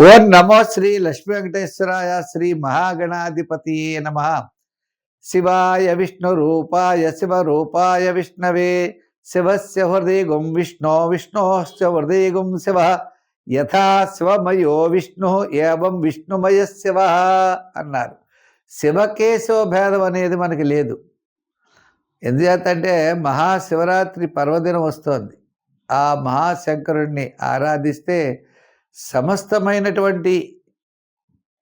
ఓం నమో శ్రీ లక్ష్మీ వెంకటేశ్వరాయ శ్రీ మహాగణాధిపతి నమ. శివాయ విష్ణు రూపాయ శివరూపాయ విష్ణవే శివస్య హృదయగుం విష్ణో విష్ణోశ్చ హృదయగుం శివ యథా శివమయో విష్ణు ఏవం విష్ణుమయ శివ అన్నారు. శివకేశవ భేదం అనేది మనకి లేదు. ఎందుచేతంటే మహాశివరాత్రి పర్వదినం వస్తోంది. ఆ మహాశంకరుణ్ణి ఆరాధిస్తే సమస్తమైనటువంటి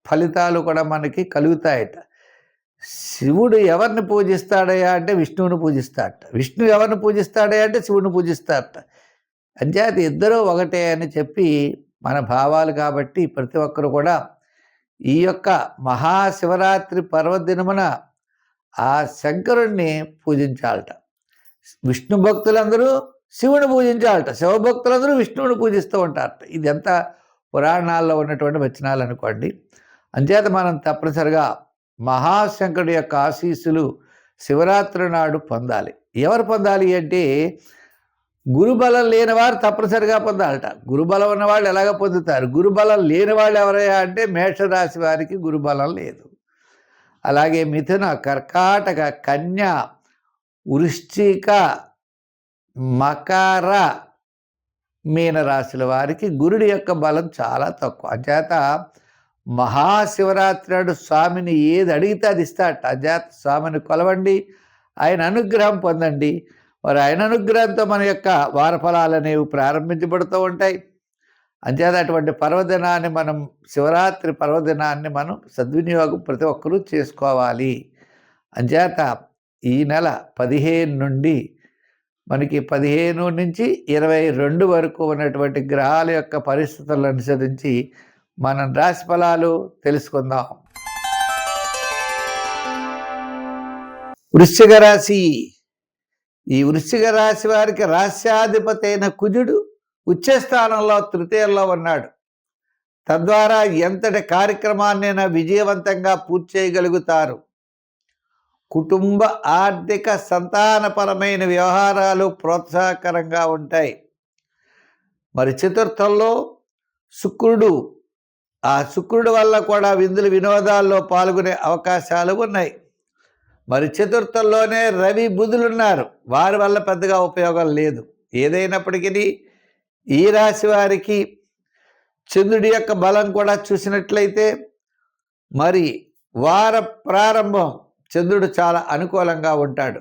ఫలితాలు కూడా మనకి కలుగుతాయట. శివుడు ఎవరిని పూజిస్తాడయా అంటే విష్ణువుని పూజిస్తాడట. విష్ణువు ఎవరిని పూజిస్తాడయా అంటే శివుని పూజిస్తాడట. అంచేత ఇద్దరూ ఒకటే అని చెప్పి మన భావాలు. కాబట్టి ప్రతి ఒక్కరు కూడా ఈ యొక్క మహాశివరాత్రి పర్వదినమున ఆ శంకరుణ్ణి పూజించాలట. విష్ణు భక్తులందరూ శివుని పూజించాలట, శివభక్తులందరూ విష్ణువుని పూజిస్తూ ఉంటారట. ఇది ఎంత పురాణాల్లో ఉన్నటువంటి వచనాలు అనుకోండి. అంచేత మనం తప్పనిసరిగా మహాశంకరుడి యొక్క ఆశీస్సులు శివరాత్రి నాడు పొందాలి. ఎవరు పొందాలి అంటే గురుబలం లేని వారు తప్పనిసరిగా పొందాలట. గురుబలం ఉన్నవాళ్ళు ఎలాగ పొందుతారు? గురుబలం లేని వాళ్ళు ఎవరయ్యా అంటే మేషరాశి వారికి గురుబలం లేదు. అలాగే మిథున, కర్కాటక, కన్య, వృశ్చిక, మకర, మీనరాశుల వారికి గురుడి యొక్క బలం చాలా తక్కువ. అంచేత మహాశివరాత్రి నాడు స్వామిని ఏది అడిగితే అది ఇస్తాడట. అంచేత స్వామిని కొలవండి, ఆయన అనుగ్రహం పొందండి. మరి ఆయన అనుగ్రహంతో మన యొక్క వారఫలాలు అనేవి ప్రారంభించబడుతూ ఉంటాయి. అంచేత అటువంటి పర్వదినాన్ని మనం, శివరాత్రి పర్వదినాన్ని మనం సద్వినియోగం ప్రతి ఒక్కరూ చేసుకోవాలి. అంచేత ఈ నెల 15 నుండి మనకి 15 నుంచి 22 వరకు ఉన్నటువంటి గ్రహాల యొక్క పరిస్థితులను అనుసరించి మనం రాశి ఫలాలు తెలుసుకుందాం. వృశ్చిక రాశి. ఈ వృశ్చిక రాశి వారికి రాశ్యాధిపతి అయిన కుజుడు ఉచ్చస్థానంలో తృతీయంలో ఉన్నాడు. తద్వారా ఎంతటి కార్యక్రమాన్నైనా విజయవంతంగా పూర్తి చేయగలుగుతారు. కుటుంబ, ఆర్థిక, సంతానపరమైన వ్యవహారాలు ప్రోత్సాహకరంగా ఉంటాయి. మరి చతుర్థంలో శుక్రుడు, ఆ శుక్రుడు వల్ల కూడా విందులు వినోదాల్లో పాల్గొనే అవకాశాలు ఉన్నాయి. మరి చతుర్థంలోనే రవి, బుధులు ఉన్నారు. వారి వల్ల పెద్దగా ఉపయోగం లేదు. ఏదైనప్పటికీ ఈ రాశి వారికి చంద్రుడి యొక్క బలం కూడా చూసినట్లయితే మరి వార ప్రారంభం చంద్రుడు చాలా అనుకూలంగా ఉంటాడు.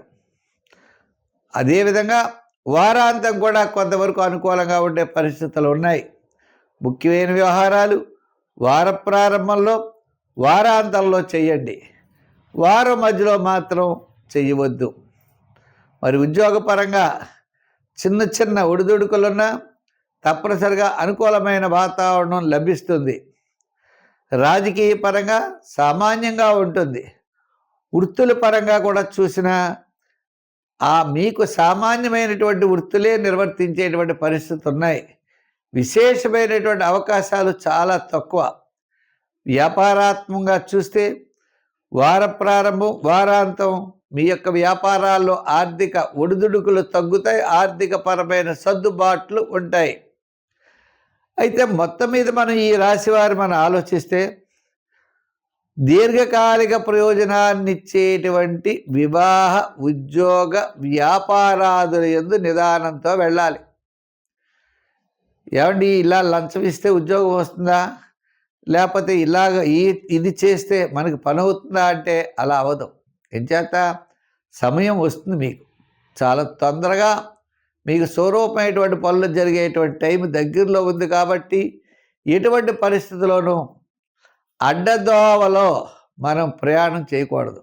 అదేవిధంగా వారాంతం కూడా కొంతవరకు అనుకూలంగా ఉండే పరిస్థితులు ఉన్నాయి. ముఖ్యమైన వ్యవహారాలు వార ప్రారంభంలో, వారాంతంలో చేయండి. వారం మధ్యలో మాత్రం చేయవద్దు. మరి ఉద్యోగపరంగా చిన్న చిన్న ఒడిదుడుకులున్నా తప్పనిసరిగా అనుకూలమైన వాతావరణం లభిస్తుంది. రాజకీయ పరంగా సామాన్యంగా ఉంటుంది. వృత్తుల పరంగా కూడా చూసినా మీకు సామాన్యమైనటువంటి వృత్తులే నిర్వర్తించేటువంటి పరిస్థితులు ఉన్నాయి. విశేషమైనటువంటి అవకాశాలు చాలా తక్కువ. వ్యాపారాత్మకంగా చూస్తే వార ప్రారంభం, వారాంతం మీ యొక్క వ్యాపారాల్లో ఆర్థిక ఒడిదుడుకులు తగ్గుతాయి. ఆర్థిక పరమైన సర్దుబాట్లు ఉంటాయి. అయితే మొత్తం మీద మనం ఈ రాశి వారు మనం ఆలోచిస్తే దీర్ఘకాలిక ప్రయోజనాన్ని ఇచ్చేటువంటి వివాహ, ఉద్యోగ, వ్యాపారాదుల యందు నిదానంతో వెళ్ళాలి. ఏమండి ఇలా లంచం ఇస్తే ఉద్యోగం వస్తుందా, లేకపోతే ఇలాగ ఇది చేస్తే మనకి పని అవుతుందా అంటే అలా అవ్వదు. ఎంచేత సమయం వస్తుంది, మీకు చాలా తొందరగా మీకు స్వరూపమైనటువంటి పనులు జరిగేటువంటి టైం దగ్గరలో ఉంది. కాబట్టి ఎటువంటి పరిస్థితుల్లోనూ అడ్డదోవలో మనం ప్రయాణం చేయకూడదు.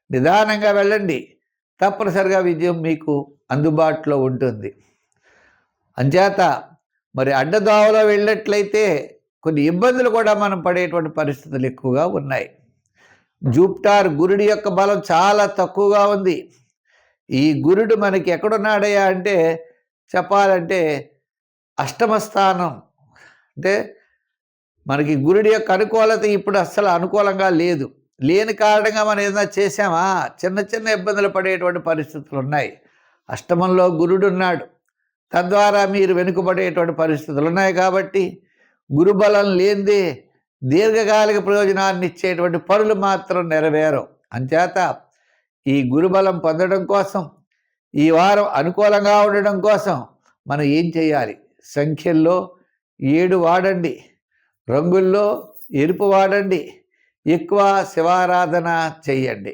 నిదానంగా వెళ్ళండి, తప్పనిసరిగా విజయం మీకు అందుబాటులో ఉంటుంది. అంచేత మరి అడ్డదోవలో వెళ్ళినట్లయితే కొన్ని ఇబ్బందులు కూడా మనం పడేటువంటి పరిస్థితులు ఎక్కువగా ఉన్నాయి. జూపిటర్, గురుడి యొక్క బలం చాలా తక్కువగా ఉంది. ఈ గురుడు మనకి ఎక్కడున్నాడయ్యా అంటే చెప్పాలంటే అష్టమ స్థానం. అంటే మనకి గురుడి యొక్క అనుకూలత ఇప్పుడు అస్సలు అనుకూలంగా లేదు. లేని కారణంగా మనం ఏదైనా చేసామా చిన్న చిన్న ఇబ్బందులు పడేటువంటి పరిస్థితులు ఉన్నాయి. అష్టమంలో గురుడు ఉన్నాడు, తద్వారా మీరు వెనుకబడేటువంటి పరిస్థితులు ఉన్నాయి. కాబట్టి గురుబలం లేనిదే దీర్ఘకాలిక ప్రయోజనాన్ని ఇచ్చేటువంటి పనులు మాత్రం నెరవేరవు. అంచేత ఈ గురుబలం పొందడం కోసం, ఈ వారం అనుకూలంగా ఉండడం కోసం మనం ఏం చేయాలి? సంఖ్యల్లో 7 వాడండి, రంగుల్లో ఎరుపు వాడండి, ఎక్కువ శివారాధన చెయ్యండి.